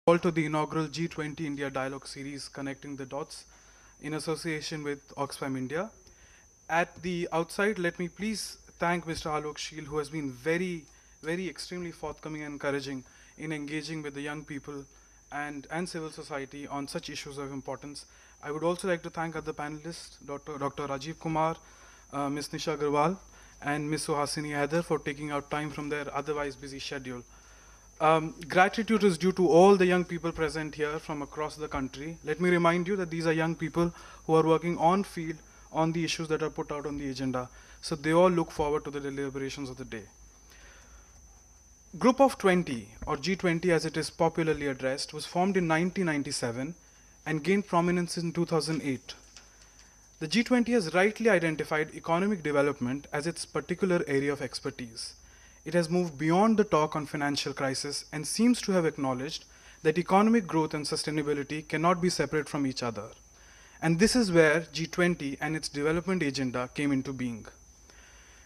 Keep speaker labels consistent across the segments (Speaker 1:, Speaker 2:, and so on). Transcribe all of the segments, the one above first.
Speaker 1: All to the inaugural G20 India Dialogue Series Connecting the Dots in association with Oxfam India. At the outside, let me please thank Mr. Alok Sheel, who has been very extremely forthcoming and encouraging in engaging with the young people and civil society on such issues of importance. I would also like to thank other panelists, Dr. Rajiv Kumar, Ms. Nisha Agarwal, and Ms. Suhasini Haider for taking out time from their otherwise busy schedule. Gratitude is due to all the young people present here from across the country. Let me remind you that these are young people who are working on field on the issues that are put out on the agenda. So they all look forward to the deliberations of the day. Group of 20, or G20 as it is popularly addressed, was formed in 1997 and gained prominence in 2008. The G20 has rightly identified economic development as its particular area of expertise. It has moved beyond the talk on financial crisis and seems to have acknowledged that economic growth and sustainability cannot be separate from each other. And this is where G20 and its development agenda came into being.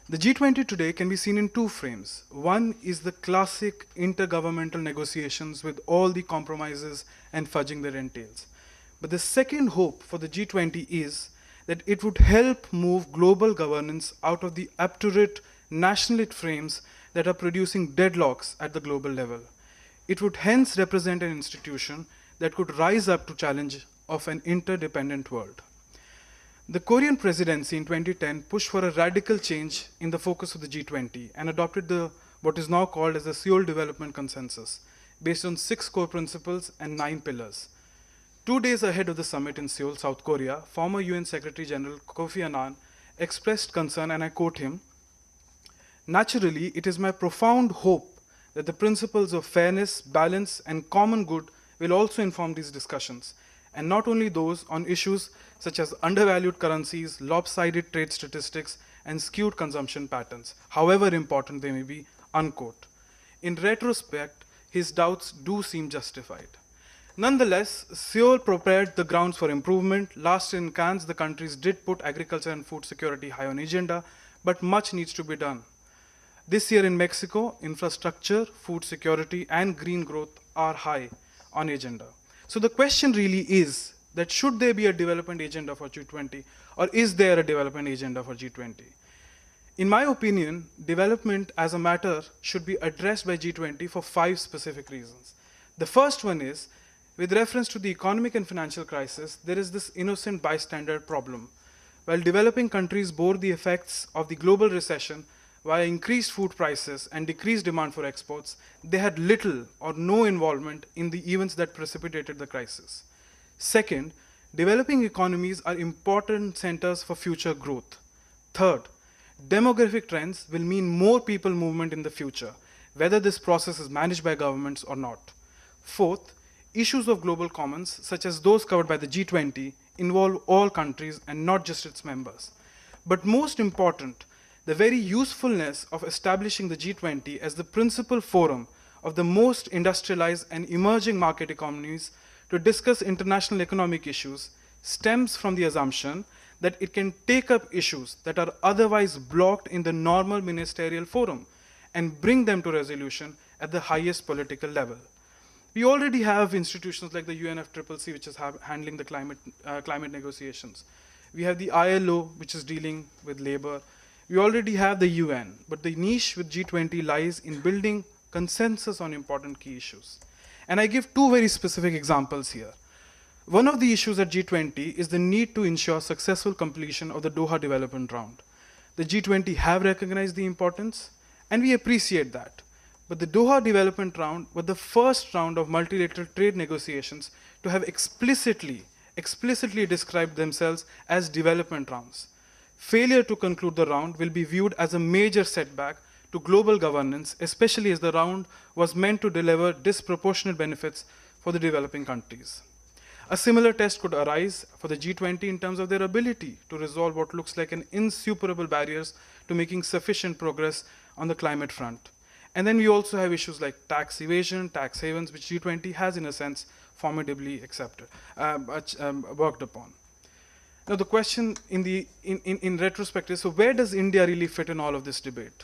Speaker 1: The G20 today can be seen in two frames. One is the classic intergovernmental negotiations with all the compromises and fudging that entails. But the second hope for the G20 is that it would help move global governance out of the obtuse nationalist frames that are producing deadlocks at the global level. It would hence represent an institution that could rise up to challenge of an interdependent world. The Korean presidency in 2010 pushed for a radical change in the focus of the G20 and adopted what is now called as the Seoul Development Consensus, based on 6 core principles and 9 pillars. 2 days ahead of the summit in Seoul, South Korea, former UN Secretary General Kofi Annan expressed concern, and I quote him, "Naturally, it is my profound hope that the principles of fairness, balance, and common good will also inform these discussions, and not only those on issues such as undervalued currencies, lopsided trade statistics, and skewed consumption patterns, however important they may be," unquote. In retrospect, his doubts do seem justified. Nonetheless, Seoul prepared the grounds for improvement. Last in Cannes, the countries did put agriculture and food security high on agenda, but much needs to be done. This year in Mexico, infrastructure, food security, and green growth are high on agenda. So the question really is that should there be a development agenda for G20, or is there a development agenda for G20? In my opinion, development as a matter should be addressed by G20 for 5 specific reasons. The first one is, with reference to the economic and financial crisis, there is this innocent bystander problem. While developing countries bore the effects of the global recession via increased food prices and decreased demand for exports, they had little or no involvement in the events that precipitated the crisis. Second, developing economies are important centers for future growth. Third, demographic trends will mean more people movement in the future, whether this process is managed by governments or not. Fourth, issues of global commons, such as those covered by the G20, involve all countries and not just its members. But most important, the very usefulness of establishing the G20 as the principal forum of the most industrialized and emerging market economies to discuss international economic issues stems from the assumption that it can take up issues that are otherwise blocked in the normal ministerial forum and bring them to resolution at the highest political level. We already have institutions like the UNFCCC, which is handling the climate negotiations. We have the ILO, which is dealing with labor. We already have the UN, but the niche with G20 lies in building consensus on important key issues. And I give 2 very specific examples here. One of the issues at G20 is the need to ensure successful completion of the Doha Development Round. The G20 have recognized the importance, and we appreciate that. But the Doha Development Round was the first round of multilateral trade negotiations to have explicitly described themselves as development rounds. Failure to conclude the round will be viewed as a major setback to global governance, especially as the round was meant to deliver disproportionate benefits for the developing countries. A similar test could arise for the G20 in terms of their ability to resolve what looks like an insuperable barriers to making sufficient progress on the climate front. And then we also have issues like tax evasion, tax havens, which G20 has, in a sense, formidably worked upon. Now, the question in retrospect is, so where does India really fit in all of this debate?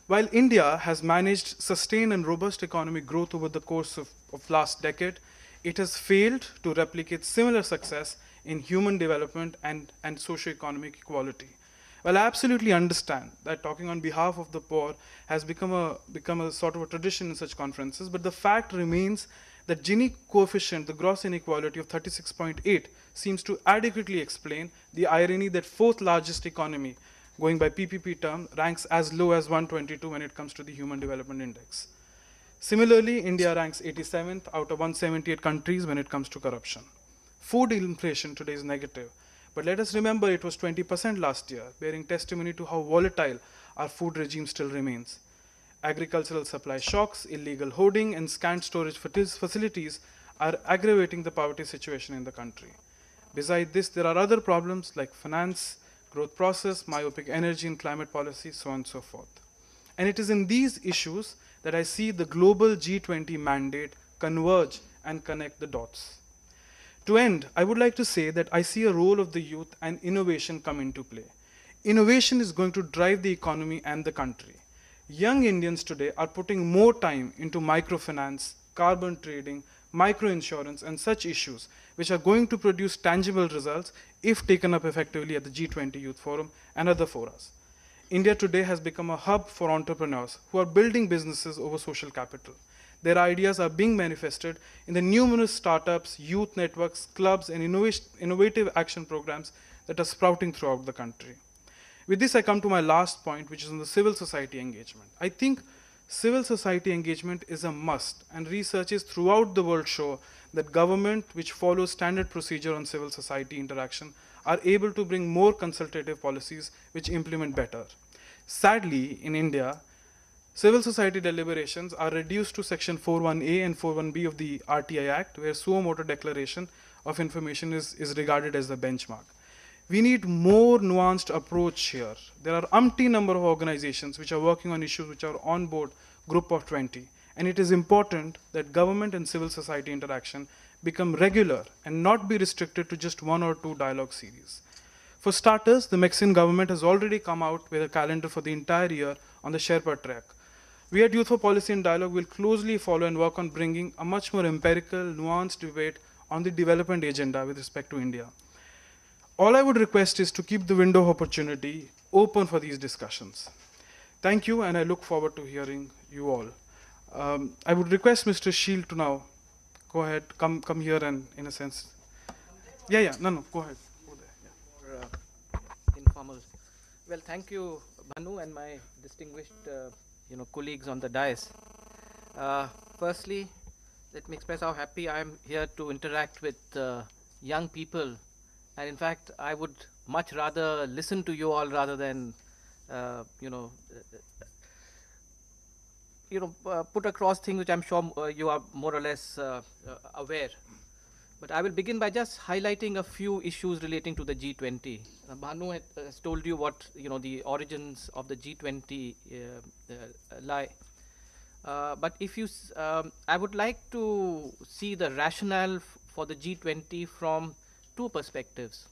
Speaker 1: While India has managed sustained and robust economic growth over the course of last decade, it has failed to replicate similar success in human development and socio-economic equality. Well, I absolutely understand that talking on behalf of the poor has become a sort of a tradition in such conferences, but the fact remains that Gini coefficient, the gross inequality of 36.8, seems to adequately explain the irony that fourth largest economy, going by PPP term, ranks as low as 122 when it comes to the Human Development Index. Similarly, India ranks 87th out of 178 countries when it comes to corruption. Food inflation today is negative, but let us remember it was 20% last year, bearing testimony to how volatile our food regime still remains. Agricultural supply shocks, illegal hoarding, and scant storage facilities are aggravating the poverty situation in the country. Besides this, there are other problems like finance, growth process, myopic energy and climate policy, so on and so forth. And it is in these issues that I see the global G20 mandate converge and connect the dots. To end, I would like to say that I see a role of the youth and innovation come into play. Innovation is going to drive the economy and the country. Young Indians today are putting more time into microfinance, carbon trading, microinsurance, and such issues, which are going to produce tangible results if taken up effectively at the G20 Youth Forum and other forums. India today has become a hub for entrepreneurs who are building businesses over social capital. Their ideas are being manifested in the numerous startups, youth networks, clubs, and innovative action programs that are sprouting throughout the country. With this, I come to my last point, which is on the civil society engagement. I think civil society engagement is a must, and researches throughout the world show that government, which follows standard procedure on civil society interaction, are able to bring more consultative policies which implement better. Sadly, in India, civil society deliberations are reduced to Section 41A and 41B of the RTI Act, where suo motu declaration of information is regarded as the benchmark. We need more nuanced approach here. There are umpteen number of organizations which are working on issues which are on board group of 20. And it is important that government and civil society interaction become regular and not be restricted to just one or two dialogue series. For starters, the Mexican government has already come out with a calendar for the entire year on the Sherpa track. We at Youth for Policy and Dialogue will closely follow and work on bringing a much more empirical, nuanced debate on the development agenda with respect to India. All I would request is to keep the window of opportunity open for these discussions. Thank you, and I look forward to hearing you all. I would request Mr. Shield to now go ahead, come here and, in a sense. Yeah, no, go ahead. Go there,
Speaker 2: yeah. Informal. Well, thank you, Bhanu, and my distinguished colleagues on the dais. Firstly, let me express how happy I am here to interact with young people. And in fact, I would much rather listen to you all rather than, put across things which I'm sure you are more or less aware. But I will begin by just highlighting a few issues relating to the G20. Bhanu has told you what the origins of the G20 lie. But if you, I would like to see the rationale for the G20 from two perspectives.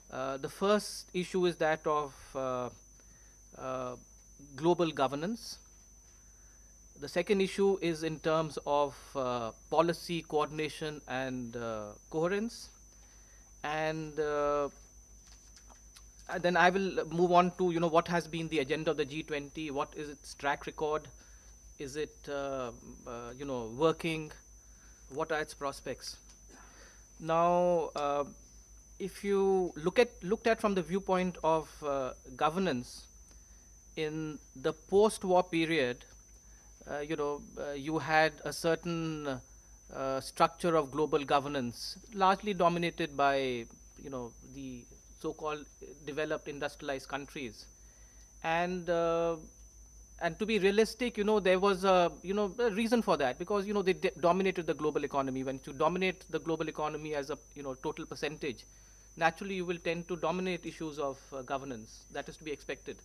Speaker 2: The first issue is that of global governance. The second issue is in terms of policy coordination and coherence. And then I will move on to what has been the agenda of the G20, what is its track record, is it working, what are its prospects. Now, if you looked at from the viewpoint of governance, in the post-war period, you had a certain structure of global governance, largely dominated by the so-called developed industrialized countries, and to be realistic, there was a reason for that, because they dominated the global economy. When you dominate the global economy as a total percentage, naturally you will tend to dominate issues of governance. That is to be expected.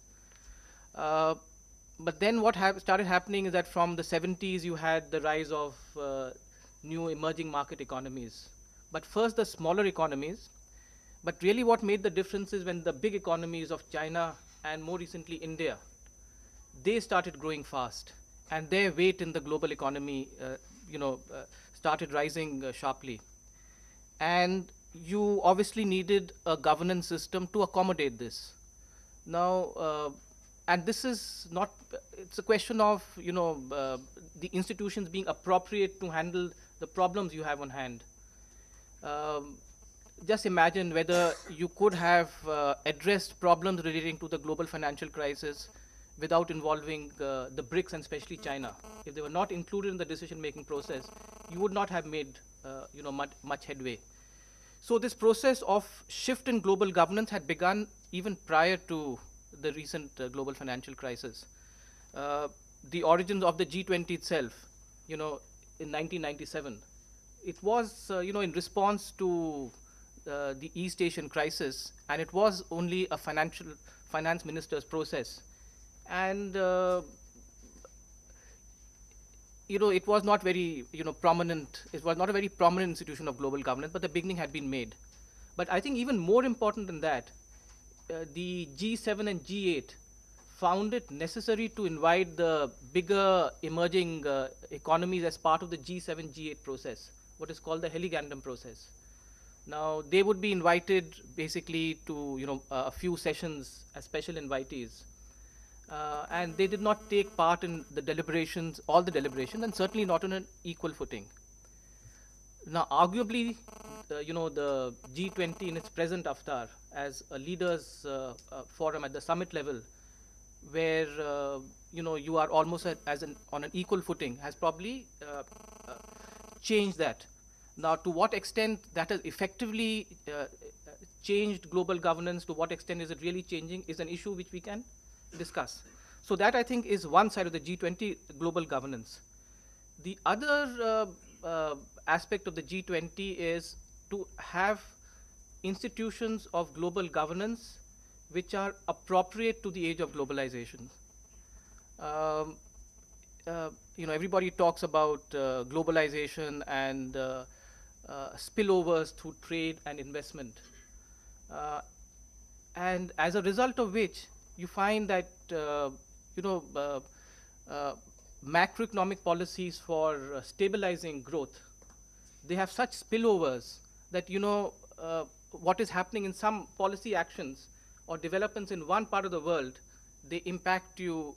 Speaker 2: But then what started happening is that from the 70s you had the rise of new emerging market economies. But first the smaller economies. But really what made the difference is when the big economies of China and more recently India they started growing fast, and their weight in the global economy, started rising sharply. And you obviously needed a governance system to accommodate this. Now, and this is not, it's a question of, the institutions being appropriate to handle the problems you have on hand. Um, just imagine whether you could have addressed problems relating to the global financial crisis without involving the BRICS and especially China. If they were not included in the decision-making process, you would not have made much headway. So this process of shift in global governance had begun even prior to the recent global financial crisis. Uh, the origins of the G20 itself, in 1997, it was, in response to the East Asian crisis, and it was only a finance minister's process. And it was not very, prominent. It was not a very prominent institution of global governance, but the beginning had been made. But I think even more important than that, the G7 and G8 found it necessary to invite the bigger emerging economies as part of the G7 G8 process, what is called the Heligandum process. Now they would be invited basically to a few sessions as special invitees, and they did not take part in the deliberations, all the deliberations, and certainly not on an equal footing. Now, arguably, the G20 in its present avatar as a leaders forum at the summit level, where you are almost on an equal footing, has probably changed that. Now, to what extent that has effectively changed global governance, to what extent is it really changing, is an issue which we can discuss. So that, I think, is one side of the G20 global governance. The other aspect of the G20 is to have institutions of global governance which are appropriate to the age of globalization. Um, Everybody talks about globalization and spillovers through trade and investment. Uh, and as a result of which, you find that macroeconomic policies for stabilizing growth, they have such spillovers that what is happening in some policy actions or developments in one part of the world, they impact you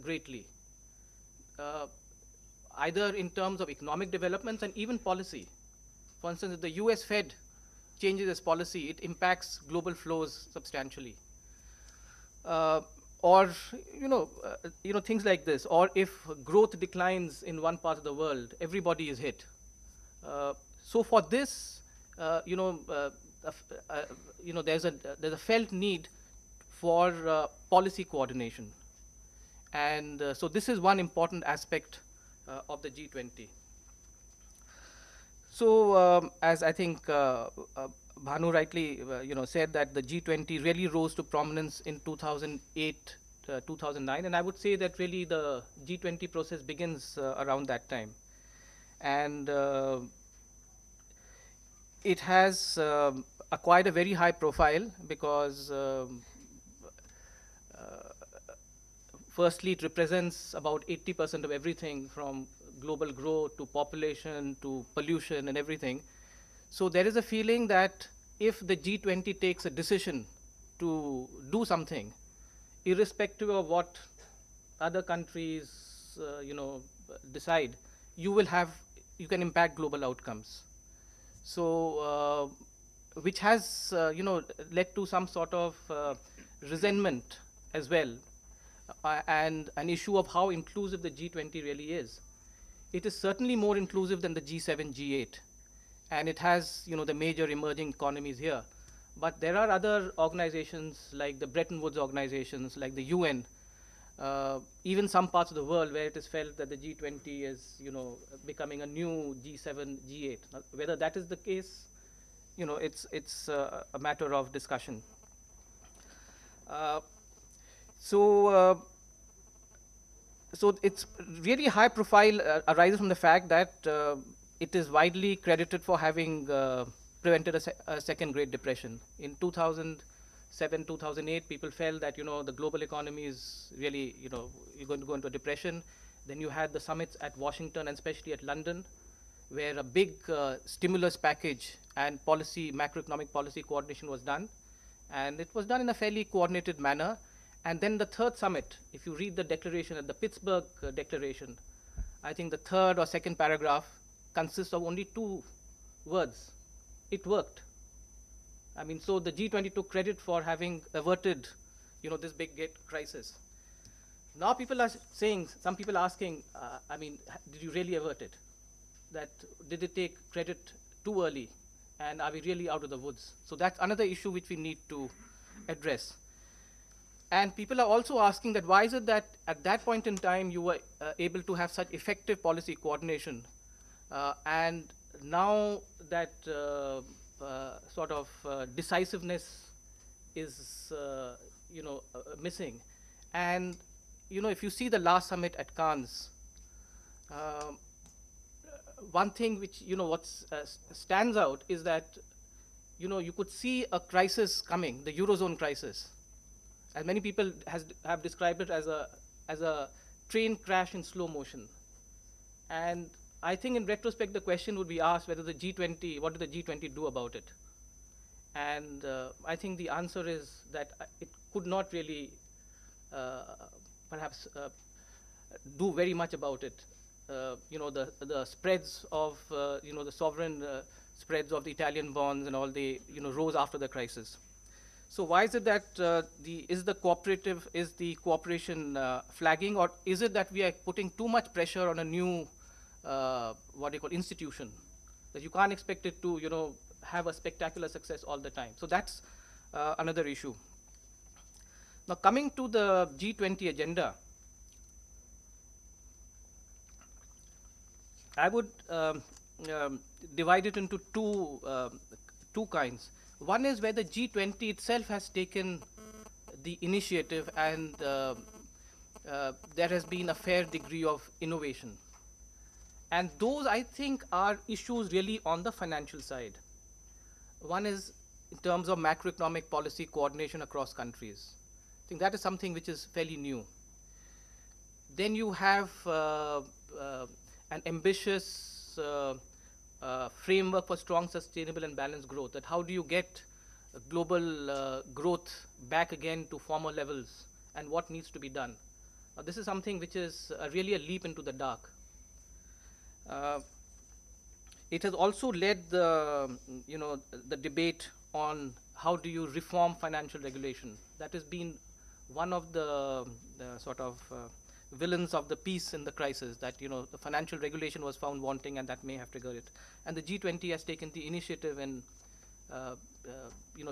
Speaker 2: greatly, uh, either in terms of economic developments and even policy. For instance, if the US Fed changes its policy, it impacts global flows substantially. Or things like this. Or if growth declines in one part of the world, everybody is hit. So for this, there's a felt need for policy coordination, and so this is one important aspect of the G20. So, as I think Bhanu rightly, said that the G20 really rose to prominence in 2008, 2009, and I would say that really the G20 process begins around that time, and it has acquired a very high profile because, firstly, it represents about 80% of everything from global growth to population to pollution and everything. So there is a feeling that if the G20 takes a decision to do something, irrespective of what other countries decide, you can impact global outcomes. So which has led to some sort of resentment as well, and an issue of how inclusive the G20 really is. It is certainly more inclusive than the G7, G8, and it has the major emerging economies here. But there are other organizations like the Bretton Woods organizations, like the UN, even some parts of the world where it is felt that the G20 is becoming a new G7, G8. Now, whether that is the case, it's a matter of discussion. So it's really high profile arises from the fact that it is widely credited for having prevented a second Great Depression. In 2000, 2007, 2008, people felt that, the global economy is really, you're going to go into a depression. Then you had the summits at Washington and especially at London, where a big stimulus package and macroeconomic policy coordination was done. And it was done in a fairly coordinated manner. And then the third summit, if you read the declaration at the Pittsburgh Declaration, I think the third or second paragraph consists of only two words: it worked. I mean, so the G20 took credit for having averted, this big crisis. Now people are saying, some people are asking, did you really avert it? That did it take credit too early? And are we really out of the woods? So that's another issue which we need to address. And people are also asking that why is it that at that point in time you were able to have such effective policy coordination, and now that decisiveness is missing. And if you see the last summit at Cannes, one thing which what stands out is that you could see a crisis coming, the Eurozone crisis, as many people have described it as a train crash in slow motion. And I think in retrospect the question would be asked whether what did the G20 do about it? And I think the answer is that it could not really perhaps do very much about it. The spreads of the sovereign spreads of the Italian bonds and all, they rose after the crisis. So why is it that is the cooperation flagging, or is it that we are putting too much pressure on a new institution, that you can't expect it to have a spectacular success all the time? So that's another issue. Now coming to the G20 agenda, I would divide it into two kinds. One is where the G20 itself has taken the initiative, and there has been a fair degree of innovation. And those, I think, are issues really on the financial side. One is in terms of macroeconomic policy coordination across countries. I think that is something which is fairly new. Then you have an ambitious framework for strong, sustainable, and balanced growth. That how do you get global growth back again to former levels, and what needs to be done? This is something which is really a leap into the dark. It has also led the debate on how do you reform financial regulation. That has been one of the villains of the peace in the crisis, that the financial regulation was found wanting, and that may have triggered it. And the G20 has taken the initiative in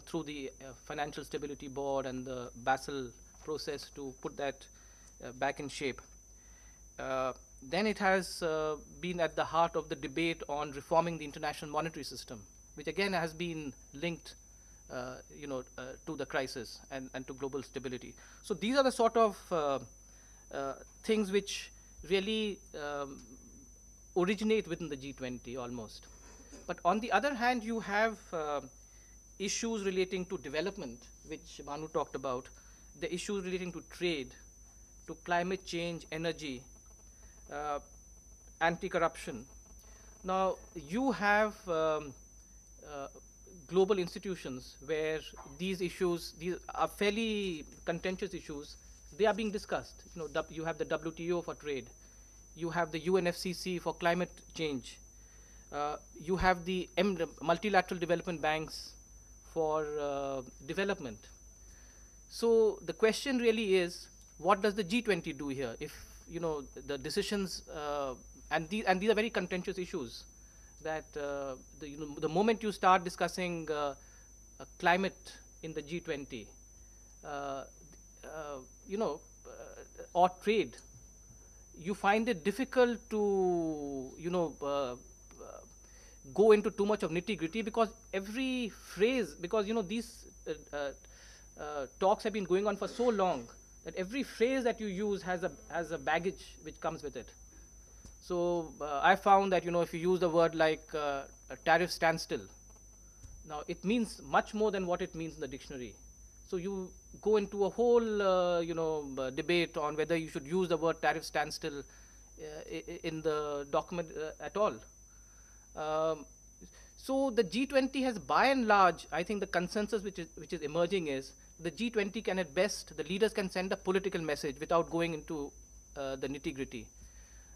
Speaker 2: through the Financial Stability Board and the Basel process to put that back in shape. Then it has been at the heart of the debate on reforming the international monetary system, which again has been linked to the crisis and to global stability. So these are the sort of things which really originate within the G20 almost. But on the other hand, you have issues relating to development, which Manu talked about, the issues relating to trade, to climate change, energy, anti-corruption. Now, you have global institutions where these issues, these are fairly contentious issues, they are being discussed. You have the WTO for trade, you have the UNFCCC for climate change, you have the multilateral development banks for development. So the question really is, what does the G20 do here? If the decisions, and these are very contentious issues, that the moment you start discussing climate in the G20, or trade, you find it difficult to go into too much of nitty-gritty, because every phrase, because these talks have been going on for so long that every phrase that you use has a baggage which comes with it. So I found that if you use the word like a tariff standstill, now it means much more than what it means in the dictionary. So you go into a whole, debate on whether you should use the word tariff standstill in the document at all. Um, so the G20 has, by and large, I think the consensus which is emerging is the G20 can at best, the leaders can send a political message without going into the nitty gritty.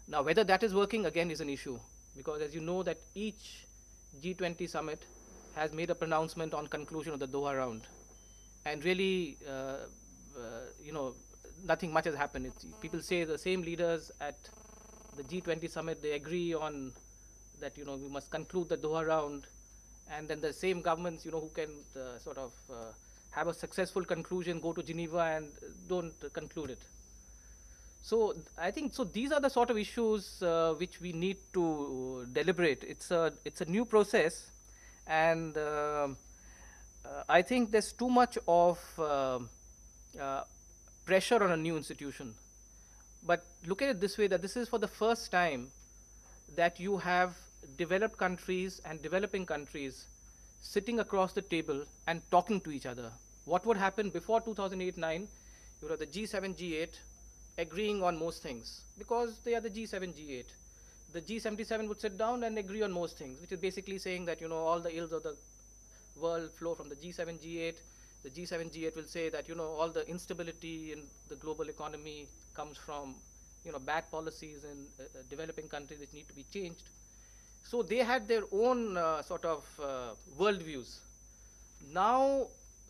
Speaker 2: Now, whether that is working again is an issue, because as you know that each G20 summit has made a pronouncement on conclusion of the Doha round, and really, nothing much has happened. People say the same leaders at the G20 summit, they agree on that, we must conclude the Doha round, and then the same governments, who can have a successful conclusion, go to Geneva and don't conclude it. So I think these are the sort of issues which we need to deliberate. It's a new process, and I think there's too much of pressure on a new institution. But look at it this way, that this is for the first time that you have developed countries and developing countries sitting across the table and talking to each other. What would happen before 2008-9? You know, the G7, G8 agreeing on most things because they are the G7, G8. The G77 would sit down and agree on most things, which is basically saying that, all the ills of the world flow from the G7, G8. The G7, G8 will say that, all the instability in the global economy comes from, bad policies in developing countries which need to be changed. So they had their own worldviews. Now,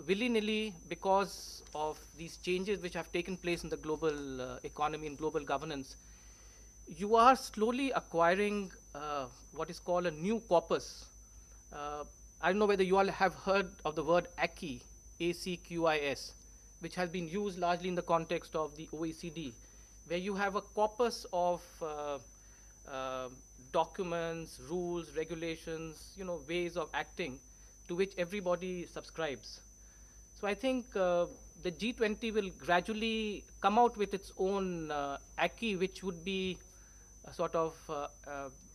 Speaker 2: willy-nilly, because of these changes which have taken place in the global economy and global governance, you are slowly acquiring what is called a new corpus. I don't know whether you all have heard of the word ACQUIS, ACQIS, which has been used largely in the context of the OECD, where you have a corpus of documents, rules, regulations, ways of acting to which everybody subscribes. So I think the G20 will gradually come out with its own acquis, which would be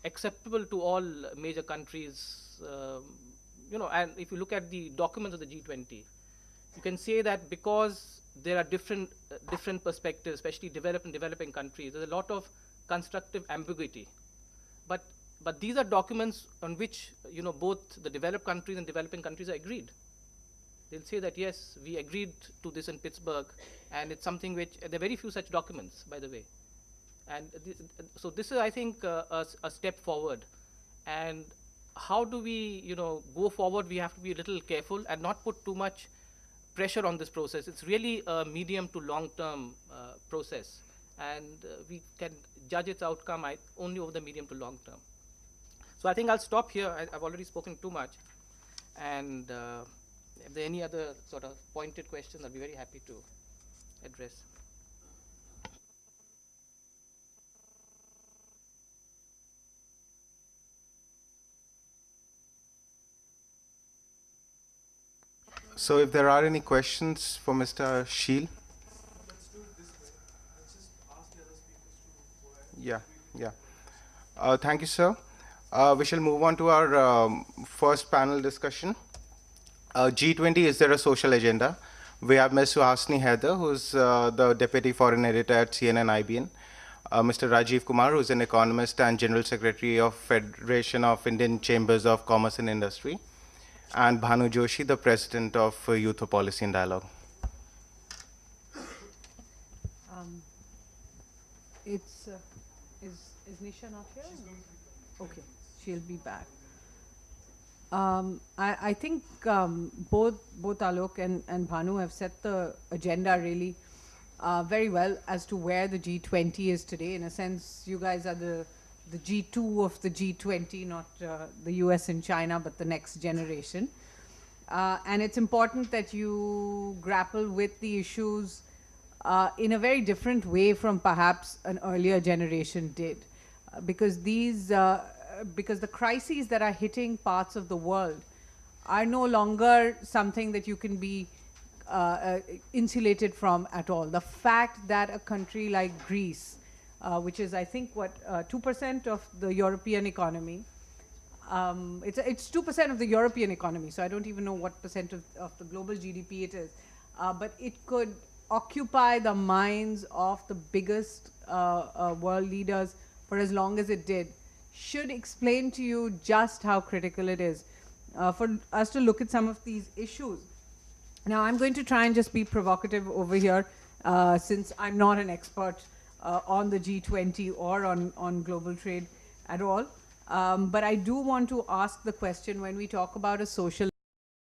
Speaker 2: acceptable to all major countries. And if you look at the documents of the G20, you can say that because there are different perspectives, especially developed and developing countries, there's a lot of constructive ambiguity. But these are documents on which both the developed countries and developing countries are agreed. They'll say that yes, we agreed to this in Pittsburgh, and it's something which there are very few such documents, by the way. And so this is, I think, a step forward. And how do we, go forward? We have to be a little careful and not put too much pressure on this process. It's really a medium to long-term process, and we can judge its outcome only over the medium to long term. So I think I'll stop here. I've already spoken too much, and if there are any other sort of pointed questions, I'll be very happy to address.
Speaker 3: So if there are any questions for Mr. Sheel.
Speaker 1: Let's do it this way. Let's just ask the other speakers to go ahead.
Speaker 3: Yeah. Thank you, sir. We shall move on to our first panel discussion. G20, is there a social agenda? We have Ms. Suhasini Haider, who's the Deputy Foreign Editor at CNN-IBN. Mr. Rajiv Kumar, who's an economist and General Secretary of Federation of Indian Chambers of Commerce and Industry. And Bhanu Joshi, the President of Youth for Policy and Dialogue.
Speaker 4: Is Nisha not here? Okay, she'll be back. I think both Alok and Bhanu have set the agenda really very well as to where the G20 is today. In a sense, you guys are the G2 of the G20, not the US and China, but the next generation. And it's important that you grapple with the issues in a very different way from perhaps an earlier generation did. Because the crises that are hitting parts of the world are no longer something that you can be insulated from at all. The fact that a country like Greece, which is, I think, 2% of the European economy. It's 2% of the European economy, so I don't even know what percent of the global GDP it is. but it could occupy the minds of the biggest world leaders for as long as it did, should explain to you just how critical it is for us to look at some of these issues. Now, I'm going to try and just be provocative over here, since I'm not an expert on the G20 or on global trade at all. But I do want to ask the question, when we talk about a social